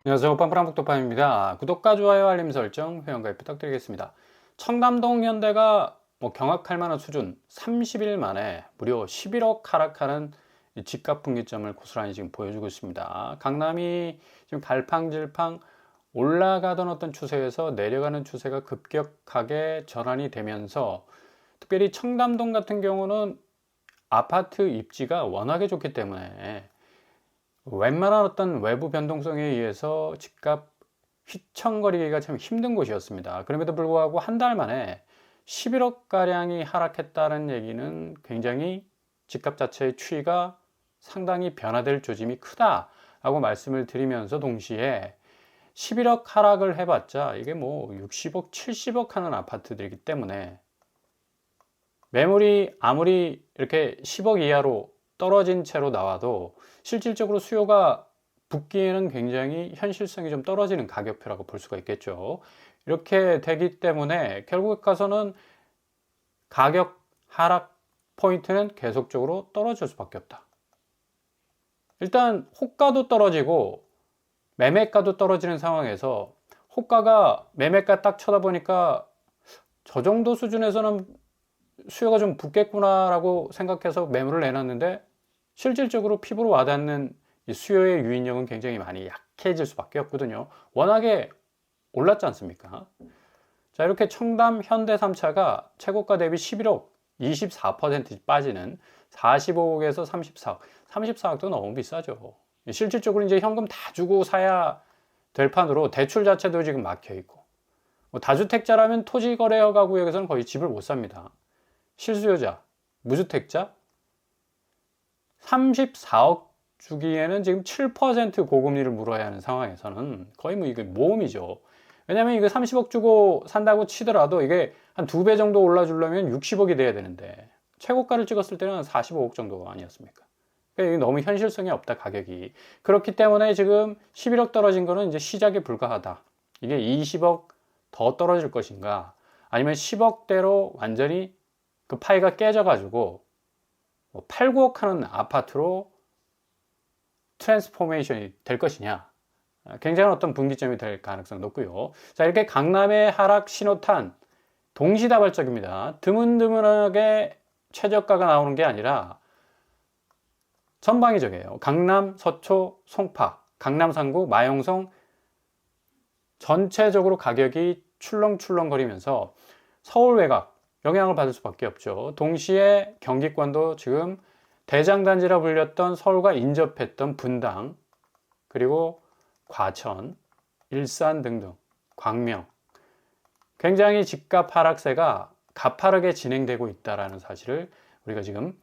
안녕하세요. 빵프랑북도파입니다. 구독과 좋아요, 알림 설정, 회원가입 부탁드리겠습니다. 청담동 현대가 경악할 만한 수준 30일 만에 무려 11억 하락하는 이 집값 분기점을 고스란히 지금 보여주고 있습니다. 강남이 지금 갈팡질팡 올라가던 어떤 추세에서 내려가는 추세가 급격하게 전환이 되면서 특별히 청담동 같은 경우는 아파트 입지가 워낙에 좋기 때문에 웬만한 어떤 외부 변동성에 의해서 집값 휘청거리기가 참 힘든 곳이었습니다. 그럼에도 불구하고 한 달 만에 11억 가량이 하락했다는 얘기는 굉장히 집값 자체의 추이가 상당히 변화될 조짐이 크다라고 말씀을 드리면서 동시에 11억 하락을 해봤자 이게 60억, 70억 하는 아파트들이기 때문에 매물이 아무리 이렇게 10억 이하로 떨어진 채로 나와도 실질적으로 수요가 붙기에는 굉장히 현실성이 좀 떨어지는 가격표라고 볼 수가 있겠죠. 이렇게 되기 때문에 결국 가서는 가격 하락 포인트는 계속적으로 떨어질 수밖에 없다. 일단 호가도 떨어지고 매매가도 떨어지는 상황에서 호가가 매매가 딱 쳐다보니까 저 정도 수준에서는 수요가 좀 붙겠구나라고 생각해서 매물을 내놨는데 실질적으로 피부로 와닿는 이 수요의 유인력은 굉장히 많이 약해질 수밖에 없거든요. 워낙에 올랐지 않습니까? 자, 이렇게 청담 현대 3차가 최고가 대비 11억 24% 빠지는 45억에서 34억. 34억도 너무 비싸죠. 실질적으로 이제 현금 다 주고 사야 될 판으로 대출 자체도 지금 막혀 있고, 다주택자라면 토지거래허가 구역에서는 거의 집을 못 삽니다. 실수요자, 무주택자 34억 주기에는 지금 7% 고금리를 물어야 하는 상황에서는 거의 이게 모험이죠. 왜냐면 이거 30억 주고 산다고 치더라도 이게 한 2배 정도 올라주려면 60억이 돼야 되는데 최고가를 찍었을 때는 한 45억 정도 아니었습니까? 그러니까 이게 너무 현실성이 없다, 가격이. 그렇기 때문에 지금 11억 떨어진 거는 이제 시작에 불과하다. 이게 20억 더 떨어질 것인가, 아니면 10억대로 완전히 그 파이가 깨져가지고 8, 9억 하는 아파트로 트랜스포메이션이 될 것이냐, 굉장한 어떤 분기점이 될 가능성이 높고요. 자, 이렇게 강남의 하락 신호탄 동시다발적입니다. 드문드문하게 최저가가 나오는 게 아니라 전방위적이에요. 강남, 서초, 송파, 강남 상구, 마용성 전체적으로 가격이 출렁출렁거리면서 서울 외곽 영향을 받을 수밖에 없죠. 동시에 경기권도 지금 대장단지라 불렸던 서울과 인접했던 분당, 그리고 과천, 일산 등등, 광명, 굉장히 집값 하락세가 가파르게 진행되고 있다는 사실을 우리가 지금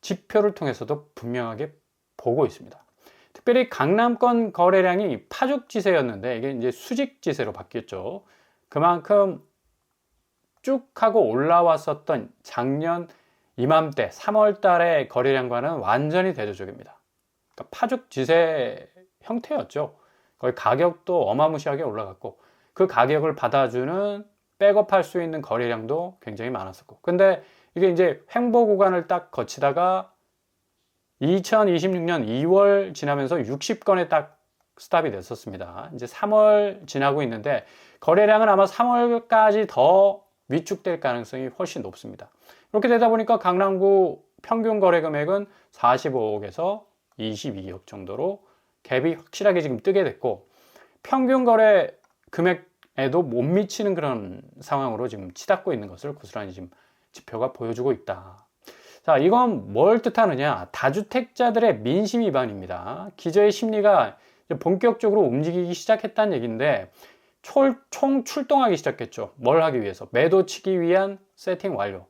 지표를 통해서도 분명하게 보고 있습니다. 특별히 강남권 거래량이 파죽지세였는데 이게 이제 수직지세로 바뀌었죠. 그만큼 쭉 하고 올라왔었던 작년 이맘때 3월 달의 거래량과는 완전히 대조적입니다. 그러니까 파죽지세 형태였죠. 거의 가격도 어마무시하게 올라갔고 그 가격을 받아주는 백업할 수 있는 거래량도 굉장히 많았었고, 근데 이게 이제 횡보 구간을 딱 거치다가 2026년 2월 지나면서 60건에 딱 스탑이 됐었습니다. 이제 3월 지나고 있는데 거래량은 아마 3월까지 더 위축될 가능성이 훨씬 높습니다. 이렇게 되다 보니까 강남구 평균 거래 금액은 45억에서 22억 정도로 갭이 확실하게 지금 뜨게 됐고, 평균 거래 금액에도 못 미치는 그런 상황으로 지금 치닫고 있는 것을 고스란히 지금 지표가 보여주고 있다. 자, 이건 뭘 뜻하느냐? 다주택자들의 민심 위반입니다. 기저의 심리가 본격적으로 움직이기 시작했다는 얘기인데 총 출동하기 시작했죠. 뭘 하기 위해서? 매도 치기 위한 세팅 완료.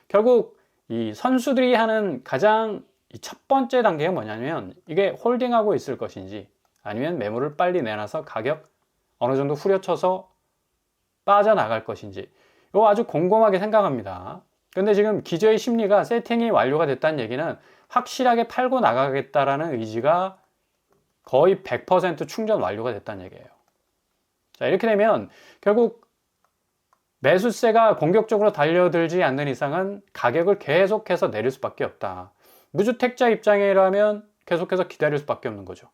결국 이 선수들이 하는 가장 첫 번째 단계가 뭐냐면 이게 홀딩하고 있을 것인지 아니면 매물을 빨리 내놔서 가격 어느 정도 후려쳐서 빠져나갈 것인지, 이거 아주 곰곰하게 생각합니다. 근데 지금 기저의 심리가 세팅이 완료가 됐다는 얘기는 확실하게 팔고 나가겠다라는 의지가 거의 100% 충전 완료가 됐다는 얘기예요. 자, 이렇게 되면 결국 매수세가 공격적으로 달려들지 않는 이상은 가격을 계속해서 내릴 수밖에 없다. 무주택자 입장이라면 계속해서 기다릴 수밖에 없는 거죠.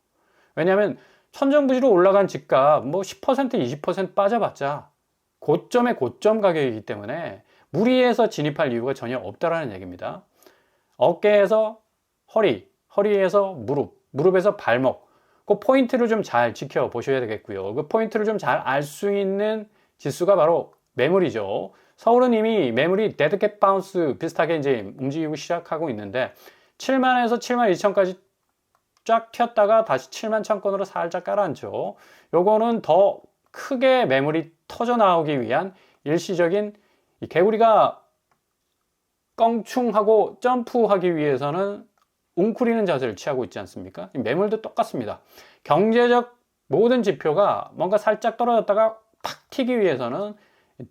왜냐하면 천정부지로 올라간 집값 뭐 10%, 20% 빠져봤자 고점의 고점 가격이기 때문에 무리해서 진입할 이유가 전혀 없다라는 얘기입니다. 어깨에서 허리, 허리에서 무릎, 무릎에서 발목, 그 포인트를 좀 잘 지켜보셔야 되겠고요. 그 포인트를 좀 잘 알 수 있는 지수가 바로 매물이죠. 서울은 이미 매물이 데드캣 바운스 비슷하게 이제 움직이고 시작하고 있는데 7만에서 7만 2천까지 쫙 튀었다가 다시 7만 1,000건으로 살짝 깔아앉죠. 요거는 더 크게 매물이 터져 나오기 위한 일시적인 이 개구리가 껑충하고 점프하기 위해서는 웅크리는 자세를 취하고 있지 않습니까? 매물도 똑같습니다. 경제적 모든 지표가 뭔가 살짝 떨어졌다가 팍 튀기 위해서는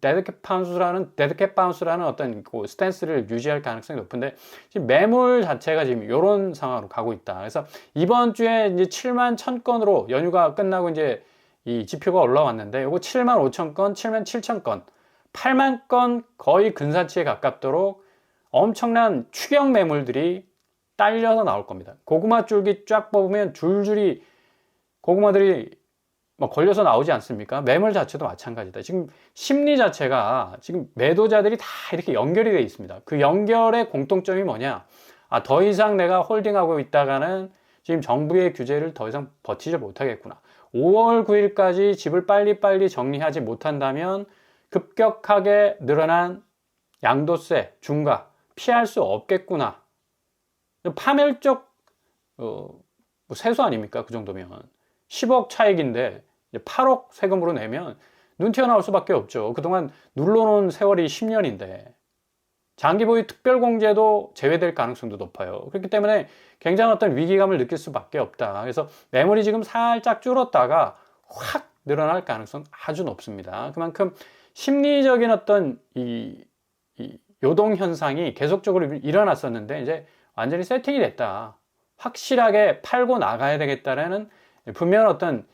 데드캣 바운스라는 어떤 그 스탠스를 유지할 가능성이 높은데 지금 매물 자체가 지금 이런 상황으로 가고 있다. 그래서 이번 주에 이제 7만 1,000건으로 연휴가 끝나고 이제 이 지표가 올라왔는데 요거 7만 5천 건, 7만 7천 건, 8만 건 거의 근사치에 가깝도록 엄청난 추격 매물들이 딸려서 나올 겁니다. 고구마 줄기 쫙 뽑으면 줄줄이 고구마들이 뭐 걸려서 나오지 않습니까? 매물 자체도 마찬가지다. 지금 심리 자체가 지금 매도자들이 다 이렇게 연결이 되어 있습니다. 그 연결의 공통점이 뭐냐? 아, 더 이상 내가 홀딩하고 있다가는 지금 정부의 규제를 더 이상 버티지 못하겠구나. 5월 9일까지 집을 빨리빨리 정리하지 못한다면 급격하게 늘어난 양도세, 중과 피할 수 없겠구나. 파멸적 세수 아닙니까? 그 정도면 10억 차익인데 8억 세금으로 내면 눈 튀어나올 수밖에 없죠. 그동안 눌러놓은 세월이 10년인데 장기보유 특별공제도 제외될 가능성도 높아요. 그렇기 때문에 굉장한 어떤 위기감을 느낄 수밖에 없다. 그래서 매물이 지금 살짝 줄었다가 확 늘어날 가능성 아주 높습니다. 그만큼 심리적인 어떤 이 요동 현상이 계속적으로 일어났었는데 이제 완전히 세팅이 됐다. 확실하게 팔고 나가야 되겠다라는 분명한 어떤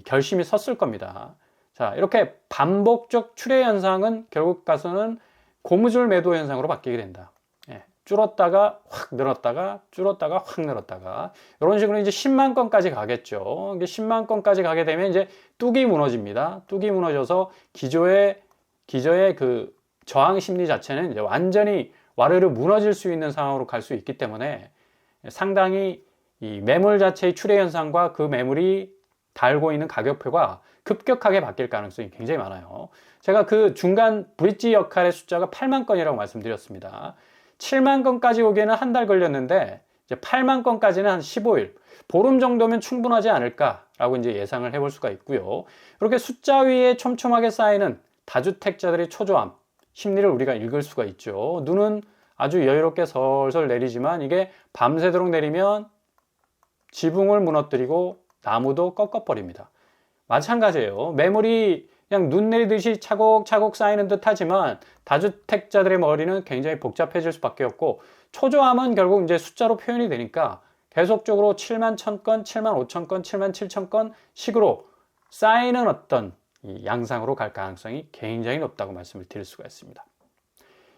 결심이 섰을 겁니다. 자, 이렇게 반복적 출회 현상은 결국 가서는 고무줄 매도 현상으로 바뀌게 된다. 예, 줄었다가 확 늘었다가 줄었다가 확 늘었다가 이런 식으로 이제 10만 건까지 가겠죠. 이게 10만 건까지 가게 되면 이제 뚝이 무너집니다. 뚝이 무너져서 기저의 그 저항 심리 자체는 이제 완전히 와르르 무너질 수 있는 상황으로 갈 수 있기 때문에 상당히 이 매물 자체의 출회 현상과 그 매물이 달고 있는 가격표가 급격하게 바뀔 가능성이 굉장히 많아요. 제가 그 중간 브릿지 역할의 숫자가 8만 건이라고 말씀드렸습니다. 7만 건까지 오기에는 한 달 걸렸는데 이제 8만 건까지는 한 15일, 보름 정도면 충분하지 않을까라고 이제 예상을 해볼 수가 있고요. 이렇게 숫자 위에 촘촘하게 쌓이는 다주택자들의 초조함, 심리를 우리가 읽을 수가 있죠. 눈은 아주 여유롭게 설설 내리지만 이게 밤새도록 내리면 지붕을 무너뜨리고 나무도 꺾어버립니다. 마찬가지예요. 매물이 그냥 눈 내리듯이 차곡차곡 쌓이는 듯 하지만 다주택자들의 머리는 굉장히 복잡해질 수밖에 없고 초조함은 결국 이제 숫자로 표현이 되니까 계속적으로 7만 1,000건, 7만 5천 건, 7만 7천 건 식으로 쌓이는 어떤 이 양상으로 갈 가능성이 굉장히 높다고 말씀을 드릴 수가 있습니다.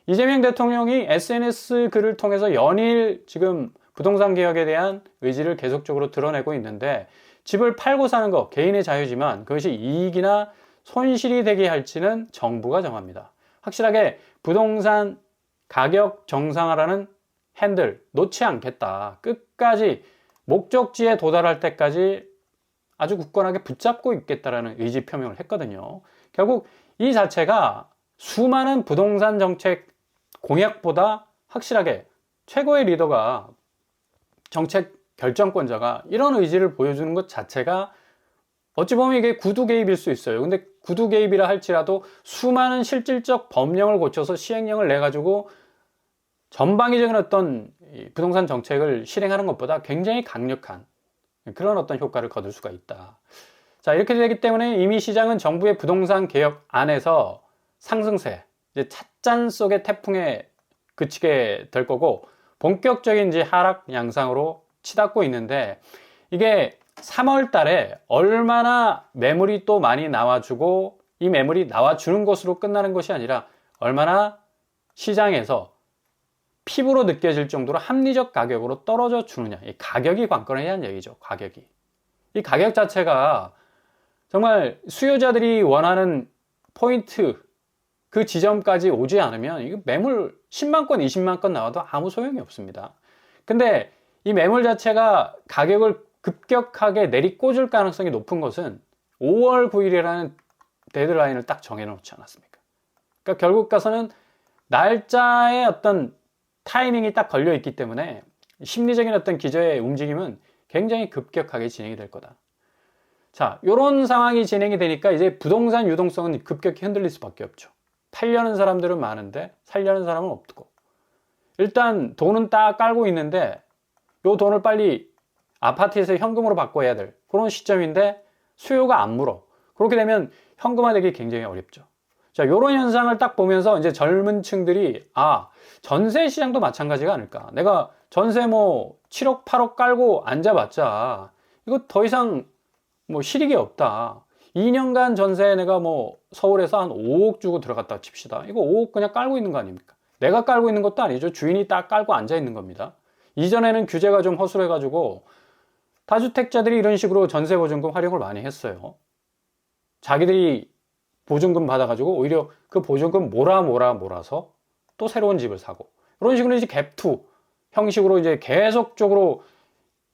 이재명 대통령이 SNS 글을 통해서 연일 지금 부동산 개혁에 대한 의지를 계속적으로 드러내고 있는데 집을 팔고 사는 것 개인의 자유지만 그것이 이익이나 손실이 되게 할지는 정부가 정합니다. 확실하게 부동산 가격 정상화라는 핸들 놓지 않겠다. 끝까지 목적지에 도달할 때까지 아주 굳건하게 붙잡고 있겠다라는 의지 표명을 했거든요. 결국 이 자체가 수많은 부동산 정책 공약보다 확실하게 최고의 리더가 정책 결정권자가 이런 의지를 보여주는 것 자체가 어찌 보면 이게 구두 개입일 수 있어요. 근데 구두 개입이라 할지라도 수많은 실질적 법령을 고쳐서 시행령을 내가지고 전방위적인 어떤 부동산 정책을 실행하는 것보다 굉장히 강력한 그런 어떤 효과를 거둘 수가 있다. 자, 이렇게 되기 때문에 이미 시장은 정부의 부동산 개혁 안에서 상승세, 이제 찻잔 속의 태풍에 그치게 될 거고 본격적인 이제 하락 양상으로 치닫고 있는데 이게 3월 달에 얼마나 매물이 또 많이 나와주고 이 매물이 나와주는 것으로 끝나는 것이 아니라 얼마나 시장에서 피부로 느껴질 정도로 합리적 가격으로 떨어져 주느냐. 이 가격이 관건에 대한 얘기죠. 가격이. 이 가격 자체가 정말 수요자들이 원하는 포인트 그 지점까지 오지 않으면 이거 매물 10만 건, 20만 건 나와도 아무 소용이 없습니다. 근데 이 매물 자체가 가격을 급격하게 내리꽂을 가능성이 높은 것은 5월 9일이라는 데드라인을 딱 정해놓지 않았습니까? 그러니까 결국 가서는 날짜의 어떤 타이밍이 딱 걸려 있기 때문에 심리적인 어떤 기저의 움직임은 굉장히 급격하게 진행이 될 거다. 자, 이런 상황이 진행이 되니까 이제 부동산 유동성은 급격히 흔들릴 수밖에 없죠. 팔려는 사람들은 많은데 살려는 사람은 없고, 일단 돈은 딱 깔고 있는데 이 돈을 빨리 아파트에서 현금으로 바꿔야 될 그런 시점인데 수요가 안 물어. 그렇게 되면 현금화되기 굉장히 어렵죠. 자, 이런 현상을 딱 보면서 이제 젊은 층들이 전세 시장도 마찬가지가 아닐까. 내가 전세 뭐 7억, 8억 깔고 앉아봤자 이거 더 이상 뭐 실익이 없다. 2년간 전세에 내가 뭐 서울에서 한 5억 주고 들어갔다 칩시다. 이거 5억 그냥 깔고 있는 거 아닙니까? 내가 깔고 있는 것도 아니죠. 주인이 딱 깔고 앉아 있는 겁니다. 이전에는 규제가 좀 허술해가지고 다주택자들이 이런 식으로 전세보증금 활용을 많이 했어요. 자기들이 보증금 받아가지고 오히려 그 보증금 몰아서 또 새로운 집을 사고, 이런 식으로 이제 갭투 형식으로 이제 계속적으로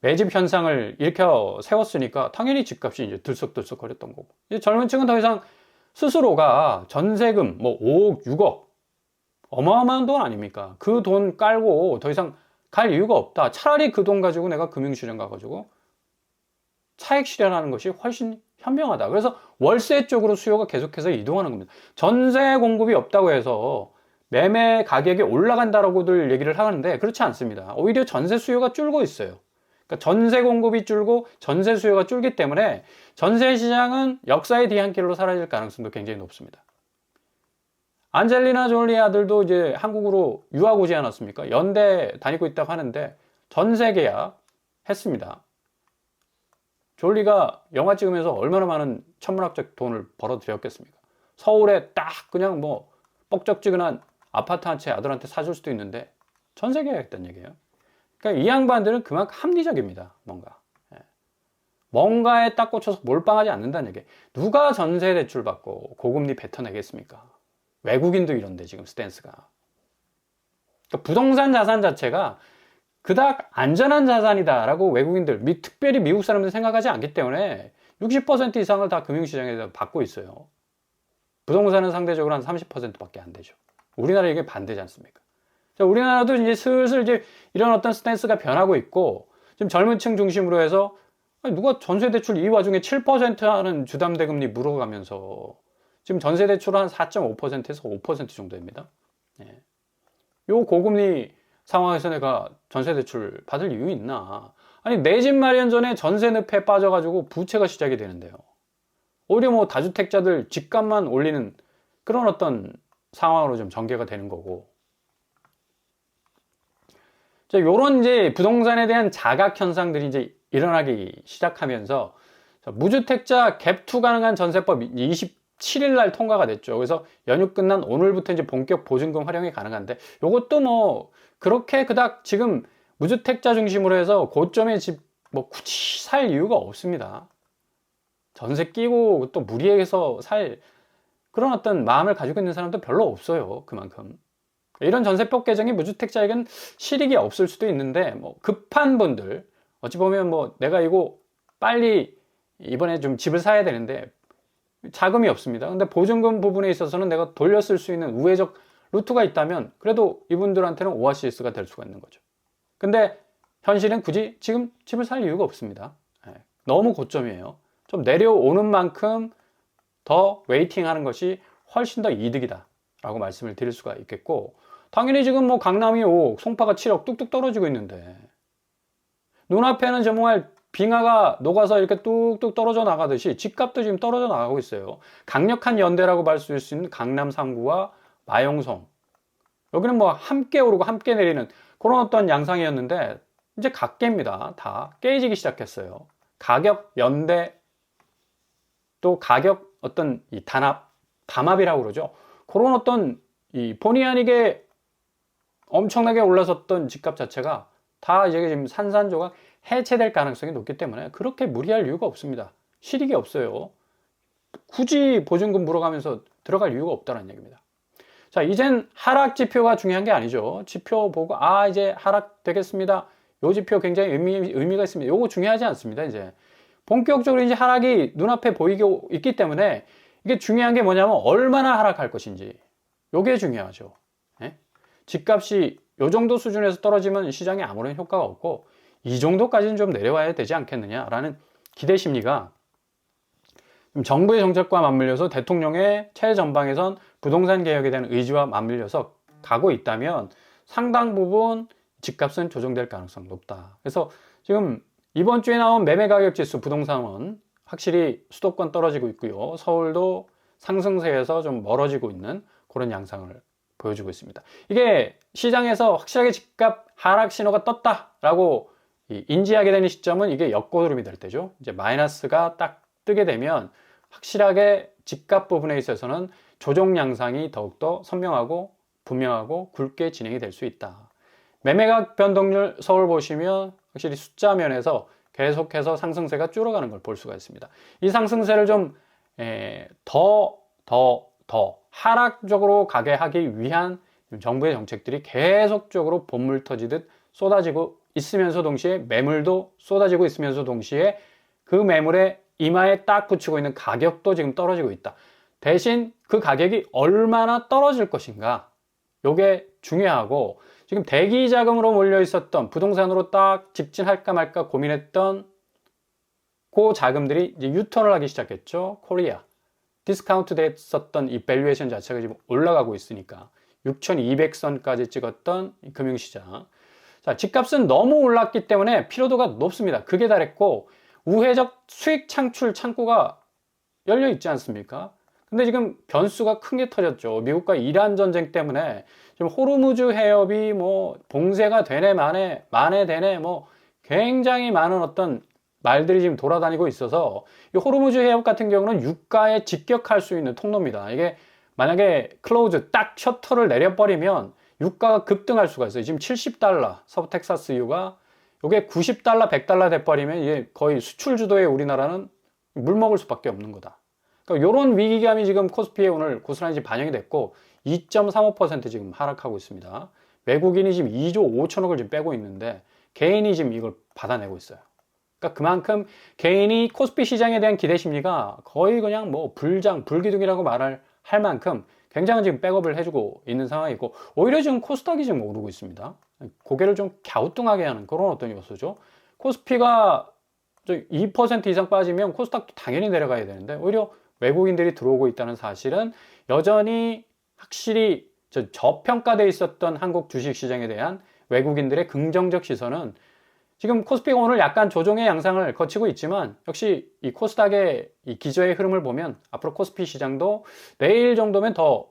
매집 현상을 일으켜 세웠으니까 당연히 집값이 이제 들썩들썩 거렸던 거고, 이제 젊은 층은 더 이상 스스로가 전세금 뭐 5억, 6억 어마어마한 돈 아닙니까? 그 돈 깔고 더 이상 갈 이유가 없다. 차라리 그 돈 가지고 내가 금융실현 가가지고 차익 실현하는 것이 훨씬 현명하다. 그래서 월세 쪽으로 수요가 계속해서 이동하는 겁니다. 전세 공급이 없다고 해서 매매 가격이 올라간다라고들 얘기를 하는데 그렇지 않습니다. 오히려 전세 수요가 줄고 있어요. 그러니까 전세 공급이 줄고 전세 수요가 줄기 때문에 전세 시장은 역사의 뒤안길로 사라질 가능성도 굉장히 높습니다. 안젤리나 졸리 아들도 이제 한국으로 유학 오지 않았습니까? 연대 다니고 있다고 하는데 전세 계약 했습니다. 졸리가 영화 찍으면서 얼마나 많은 천문학적 돈을 벌어들였겠습니까? 서울에 딱 그냥 뭐 뻑적지근한 아파트 한 채 아들한테 사줄 수도 있는데 전세 계약했다는 얘기예요. 그러니까 이 양반들은 그만큼 합리적입니다. 뭔가에 딱 꽂혀서 몰빵하지 않는다는 얘기예요. 누가 전세 대출 받고 고금리 뱉어내겠습니까? 외국인도 이런데 지금 스탠스가. 그러니까 부동산 자산 자체가 그닥 안전한 자산이다라고 외국인들, 특별히 미국 사람들 생각하지 않기 때문에 60% 이상을 다 금융시장에서 받고 있어요. 부동산은 상대적으로 한 30%밖에 안 되죠. 우리나라 이게 반대지 않습니까? 자, 우리나라도 이제 슬슬 이제 이런 어떤 스탠스가 변하고 있고, 지금 젊은 층 중심으로 해서 누가 전세대출 이 와중에 7% 하는 주담대금리 물어가면서 지금 전세대출은 한 4.5%에서 5% 정도입니다. 요 고금리 상황에서 내가 전세대출 받을 이유 있나? 아니, 내 집 마련 전에 전세 늪에 빠져가지고 부채가 시작이 되는데요. 오히려 뭐 다주택자들 집값만 올리는 그런 어떤 상황으로 좀 전개가 되는 거고. 자, 요런 이제 부동산에 대한 자각 현상들이 이제 일어나기 시작하면서 무주택자 갭투 가능한 전세법 27일 날 통과가 됐죠. 그래서 연휴 끝난 오늘부터 이제 본격 보증금 활용이 가능한데, 요것도 뭐 그렇게 그닥 지금 무주택자 중심으로 해서 고점의 집 뭐 굳이 살 이유가 없습니다. 전세 끼고 또 무리해서 살 그런 어떤 마음을 가지고 있는 사람도 별로 없어요. 그만큼 이런 전세법 개정이 무주택자에겐 실익이 없을 수도 있는데, 뭐 급한 분들, 어찌 보면 뭐 내가 이거 빨리 이번에 좀 집을 사야 되는데 자금이 없습니다. 근데 보증금 부분에 있어서는 내가 돌렸을 수 있는 우회적 루트가 있다면 그래도 이분들한테는 오아시스가 될 수가 있는 거죠. 근데 현실은 굳이 지금 집을 살 이유가 없습니다. 너무 고점이에요. 좀 내려오는 만큼 더 웨이팅 하는 것이 훨씬 더 이득이다 라고 말씀을 드릴 수가 있겠고, 당연히 지금 뭐 강남이 5억, 송파가 7억 뚝뚝 떨어지고 있는데, 눈앞에는 정말 빙하가 녹아서 이렇게 뚝뚝 떨어져 나가듯이 집값도 지금 떨어져 나가고 있어요. 강력한 연대라고 말할 수 있는 강남 3구와 마용성, 여기는 뭐 함께 오르고 함께 내리는 그런 어떤 양상이었는데 이제 각계입니다. 다 깨지기 시작했어요. 가격 연대, 또 가격 어떤 이 담합이라고 그러죠. 그런 어떤 이 본의 아니게 엄청나게 올라섰던 집값 자체가 다 이제 지금 산산조각 해체될 가능성이 높기 때문에 그렇게 무리할 이유가 없습니다. 실익이 없어요. 굳이 보증금 물어가면서 들어갈 이유가 없다는 얘기입니다. 자, 이젠 하락 지표가 중요한 게 아니죠. 지표 보고 이제 하락 되겠습니다. 요 지표 굉장히 의미가 있습니다. 요거 중요하지 않습니다. 이제 본격적으로 이제 하락이 눈앞에 보이고 있기 때문에 이게 중요한 게 뭐냐면 얼마나 하락할 것인지, 요게 중요하죠. 예? 집값이 요 정도 수준에서 떨어지면 시장에 아무런 효과가 없고 이 정도까지는 좀 내려와야 되지 않겠느냐라는 기대 심리가 정부의 정책과 맞물려서 대통령의 차후 전방에선 부동산 개혁에 대한 의지와 맞물려서 가고 있다면 상당 부분 집값은 조정될 가능성이 높다. 그래서 지금 이번 주에 나온 매매가격지수 부동산은 확실히 수도권 떨어지고 있고요. 서울도 상승세에서 좀 멀어지고 있는 그런 양상을 보여주고 있습니다. 이게 시장에서 확실하게 집값 하락 신호가 떴다라고 인지하게 되는 시점은 이게 역고드름이 될 때죠. 이제 마이너스가 딱 뜨게 되면 확실하게 집값 부분에 있어서는 조정 양상이 더욱더 선명하고 분명하고 굵게 진행이 될 수 있다. 매매각 변동률 서울 보시면 확실히 숫자 면에서 계속해서 상승세가 줄어가는 걸 볼 수가 있습니다. 이 상승세를 좀 더 하락적으로 가게 하기 위한 정부의 정책들이 계속적으로 본물 터지듯 쏟아지고 있으면서 동시에 매물도 쏟아지고 있으면서 동시에 그 매물에 이마에 딱 붙이고 있는 가격도 지금 떨어지고 있다. 대신 그 가격이 얼마나 떨어질 것인가, 요게 중요하고, 지금 대기 자금으로 몰려 있었던 부동산으로 딱 직진할까 말까 고민했던 그 자금들이 이제 유턴을 하기 시작했죠. 코리아 디스카운트 됐었던 이 밸류에이션 자체가 지금 올라가고 있으니까 6,200선까지 찍었던 금융시장. 자, 집값은 너무 올랐기 때문에 피로도가 높습니다. 극에 달했고 우회적 수익 창출 창구가 열려 있지 않습니까? 근데 지금 변수가 큰 게 터졌죠. 미국과 이란 전쟁 때문에 지금 호르무즈 해협이 뭐 봉쇄가 되네 만에 되네 뭐 굉장히 많은 어떤 말들이 지금 돌아다니고 있어서 이 호르무즈 해협 같은 경우는 유가에 직격할 수 있는 통로입니다. 이게 만약에 클로즈 딱 셔터를 내려버리면 유가가 급등할 수가 있어요. 지금 70달러 서부 텍사스유가 이게 90달러, 100달러 돼버리면 이게 거의 수출 주도의 우리나라는 물 먹을 수밖에 없는 거다. 그러니까 이런 위기감이 지금 코스피에 오늘 고스란히 반영이 됐고 2.35% 지금 하락하고 있습니다. 외국인이 지금 2조 5천억을 지금 빼고 있는데 개인이 지금 이걸 받아내고 있어요. 그러니까 그만큼 개인이 코스피 시장에 대한 기대 심리가 거의 그냥 뭐 불기둥이라고 말할 만큼 굉장히 지금 백업을 해주고 있는 상황이고, 오히려 지금 코스닥이 지금 오르고 있습니다. 고개를 좀 갸우뚱하게 하는 그런 어떤 요소죠. 코스피가 2% 이상 빠지면 코스닥도 당연히 내려가야 되는데 오히려 외국인들이 들어오고 있다는 사실은 여전히 확실히 저평가되어 있었던 한국 주식시장에 대한 외국인들의 긍정적 시선은 지금 코스피가 오늘 약간 조정의 양상을 거치고 있지만 역시 이 코스닥의 이 기저의 흐름을 보면 앞으로 코스피 시장도 내일 정도면 더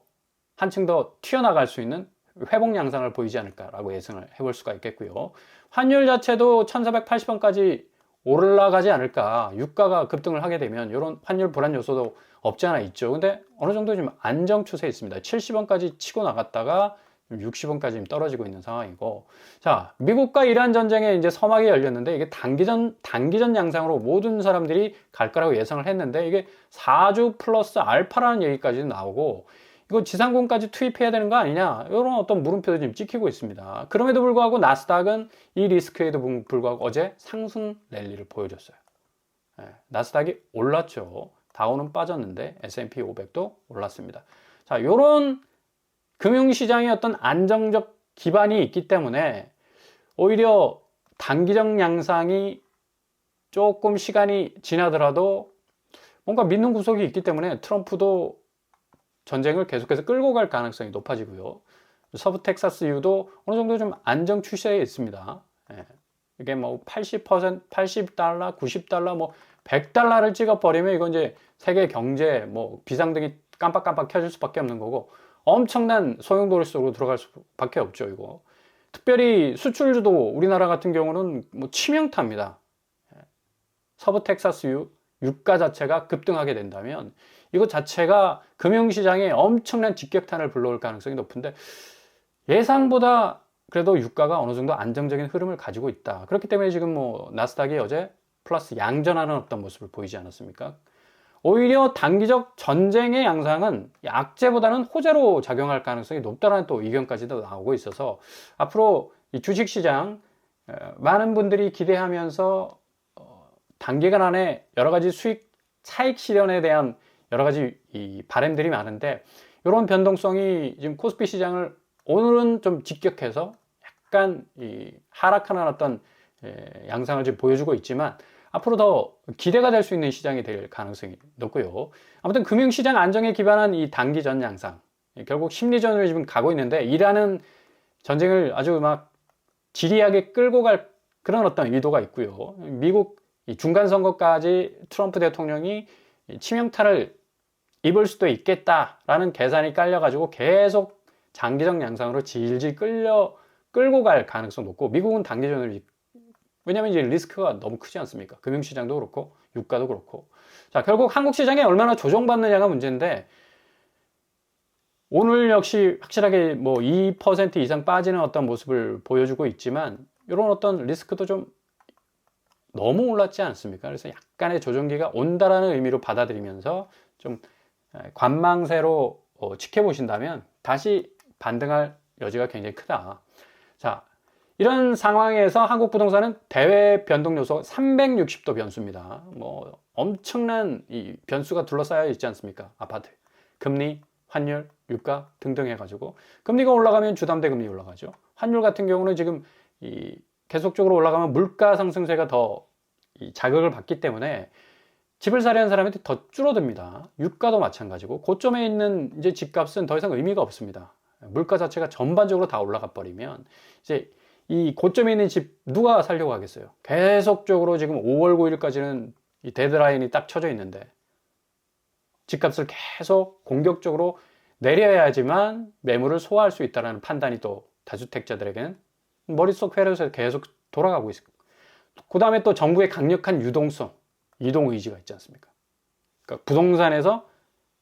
한층 더 튀어나갈 수 있는 회복 양상을 보이지 않을까라고 예상을 해볼 수가 있겠고요. 환율 자체도 1480원까지 올라가지 않을까. 유가가 급등을 하게 되면 이런 환율 불안 요소도 없지 않아 있죠. 근데 어느 정도 좀 안정 추세에 있습니다. 70원까지 치고 나갔다가 60원까지 떨어지고 있는 상황이고, 자, 미국과 이란 전쟁에 이제 서막이 열렸는데 이게 단기전 양상으로 모든 사람들이 갈 거라고 예상을 했는데 이게 4주 플러스 알파라는 얘기까지 나오고 이거 지상군까지 투입해야 되는 거 아니냐, 이런 어떤 물음표도 지금 찍히고 있습니다. 그럼에도 불구하고 나스닥은 이 리스크에도 불구하고 어제 상승 랠리를 보여줬어요. 나스닥이 올랐죠. 다우는 빠졌는데 S&P 500도 올랐습니다. 자, 요런 금융시장의 어떤 안정적 기반이 있기 때문에 오히려 단기적 양상이 조금 시간이 지나더라도 뭔가 믿는 구석이 있기 때문에 트럼프도 전쟁을 계속해서 끌고 갈 가능성이 높아지고요. 서부 텍사스유도 어느 정도 좀 안정 추세에 있습니다. 이게 뭐 80%, 80달러, 90달러, 뭐 100달러를 찍어버리면 이건 이제 세계 경제 뭐 비상등이 깜빡깜빡 켜질 수밖에 없는 거고 엄청난 소용돌이 속으로 들어갈 수밖에 없죠. 이거 특별히 수출주도 우리나라 같은 경우는 뭐 치명타입니다. 서부 텍사스유 유가 자체가 급등하게 된다면 이것 자체가 금융시장에 엄청난 직격탄을 불러올 가능성이 높은데 예상보다 그래도 유가가 어느 정도 안정적인 흐름을 가지고 있다. 그렇기 때문에 지금 뭐 나스닥이 어제 플러스 양전하는 어떤 모습을 보이지 않았습니까? 오히려 단기적 전쟁의 양상은 약재보다는 호재로 작용할 가능성이 높다는 또 의견까지도 나오고 있어서 앞으로 이 주식시장 많은 분들이 기대하면서 단기간 안에 여러 가지 수익 차익 실현에 대한 여러 가지 이 바람들이 많은데 이런 변동성이 지금 코스피 시장을 오늘은 좀 직격해서 약간 이 하락하는 어떤 양상을 지금 보여주고 있지만 앞으로 더 기대가 될 수 있는 시장이 될 가능성이 높고요. 아무튼 금융시장 안정에 기반한 이 단기전 양상, 결국 심리전을 지금 가고 있는데 이라는 전쟁을 아주 막 지리하게 끌고 갈 그런 어떤 의도가 있고요. 미국 중간선거까지 트럼프 대통령이 치명타를 입을 수도 있겠다라는 계산이 깔려가지고 계속 장기적 양상으로 질질 끌고 갈 가능성 높고 미국은 단기전을 왜냐하면 이제 리스크가 너무 크지 않습니까? 금융시장도 그렇고 유가도 그렇고 자 결국 한국 시장에 얼마나 조정받느냐가 문제인데 오늘 역시 확실하게 뭐 2% 이상 빠지는 어떤 모습을 보여주고 있지만 이런 어떤 리스크도 좀 너무 올랐지 않습니까? 그래서 약간의 조정기가 온다라는 의미로 받아들이면서 좀 관망세로 지켜보신다면 다시 반등할 여지가 굉장히 크다. 자, 이런 상황에서 한국 부동산은 대외 변동 요소 360도 변수입니다. 뭐 엄청난 이 변수가 둘러싸여 있지 않습니까? 아파트, 금리, 환율, 유가 등등 해가지고 금리가 올라가면 주담대 금리 올라가죠. 환율 같은 경우는 지금 이 계속적으로 올라가면 물가 상승세가 더 자극을 받기 때문에 집을 사려는 사람한테 더 줄어듭니다. 유가도 마찬가지고 고점에 있는 이제 집값은 더 이상 의미가 없습니다. 물가 자체가 전반적으로 다 올라가 버리면 이제 이 고점에 있는 집 누가 살려고 하겠어요? 계속적으로 지금 5월 9일까지는 이 데드라인이 딱 쳐져 있는데 집값을 계속 공격적으로 내려야지만 매물을 소화할 수 있다는 판단이 또 다주택자들에게는 머릿속 회로에서 계속 돌아가고 있습니다. 그 다음에 또 정부의 강력한 유동성, 이동 의지가 있지 않습니까? 그러니까 부동산에서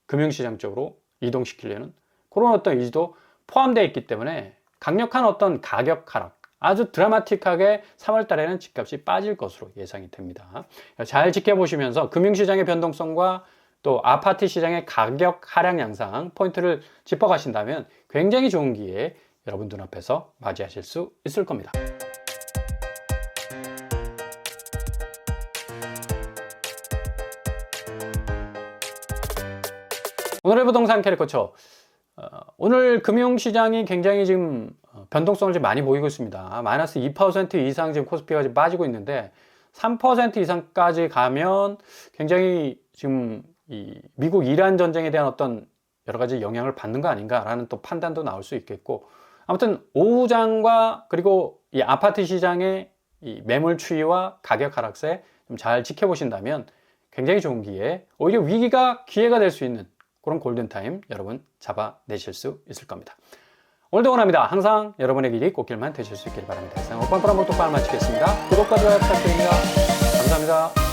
금융시장 쪽으로 이동시키려는 그런 어떤 의지도 포함되어 있기 때문에 강력한 어떤 가격 하락, 아주 드라마틱하게 3월 달에는 집값이 빠질 것으로 예상이 됩니다. 잘 지켜보시면서 금융시장의 변동성과 또 아파트 시장의 가격 하락 양상 포인트를 짚어가신다면 굉장히 좋은 기회 여러분 눈앞에서 맞이하실 수 있을 겁니다. 오늘의 부동산 캐릭터처 오늘 금융시장이 굉장히 지금 변동성을 좀 많이 보이고 있습니다. 마이너스 2% 이상 지금 코스피가 지금 빠지고 있는데 3% 이상까지 가면 굉장히 지금 이 미국 이란 전쟁에 대한 어떤 여러 가지 영향을 받는 거 아닌가라는 또 판단도 나올 수 있겠고 아무튼 오후장과 그리고 이 아파트 시장의 이 매물 추이와 가격 하락세 좀 잘 지켜보신다면 굉장히 좋은 기회, 오히려 위기가 기회가 될 수 있는 그런 골든타임 여러분 잡아내실 수 있을 겁니다. 오늘도 원합니다. 항상 여러분의 길이 꽃길만 되실 수 있길 바랍니다. 이상 오빠 프라모 똑바로 마치겠습니다. 구독과 좋아요 부탁드립니다. 감사합니다.